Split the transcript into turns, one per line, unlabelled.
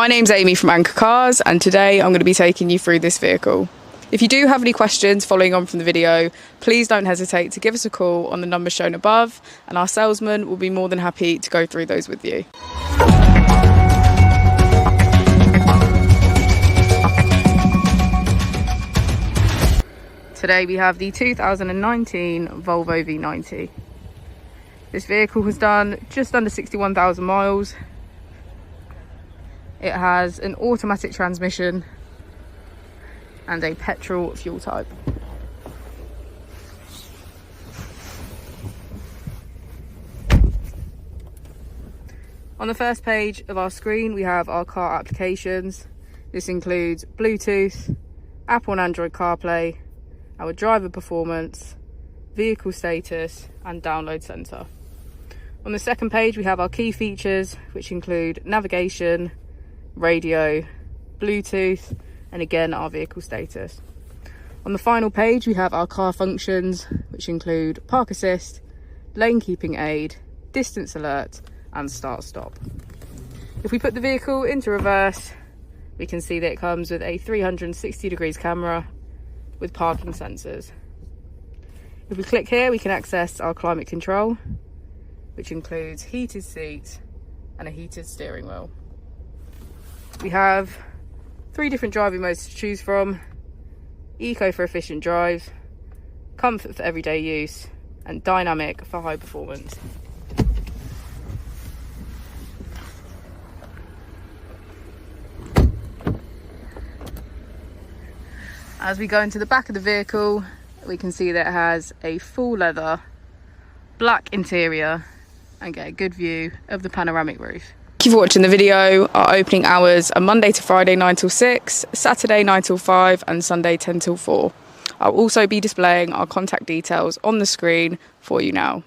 My name's Amy from Anchor Cars, and today I'm going to be taking you through this vehicle. If you do have any questions following on from the video, please don't hesitate to give us a call on the number shown above, and our salesman will be more than happy to go through those with you. Today we have the 2019 Volvo V90. This vehicle has done just under 61,000 miles. It has an automatic transmission and a petrol fuel type. On the first page of our screen, we have our car applications. This includes Bluetooth, Apple and Android CarPlay, our driver performance, vehicle status, and download center. On the second page, we have our key features, which include navigation, radio, Bluetooth, and again our vehicle status. On the final page, we have our car functions, which include park assist, lane keeping aid, distance alert, and start stop. If we put the vehicle into reverse, we can see that it comes with a 360 degrees camera with parking sensors. If we click here, we can access our climate control, which includes heated seats and a heated steering wheel. We have 3 different driving modes to choose from: eco for efficient drive, comfort for everyday use, and dynamic for high performance. As we go into the back of the vehicle, we can see that it has a full leather black interior and get a good view of the panoramic roof. Thank you for watching the video. Our opening hours are Monday to Friday 9 till 6, Saturday 9 till 5, and Sunday 10 till 4. I'll also be displaying our contact details on the screen for you now.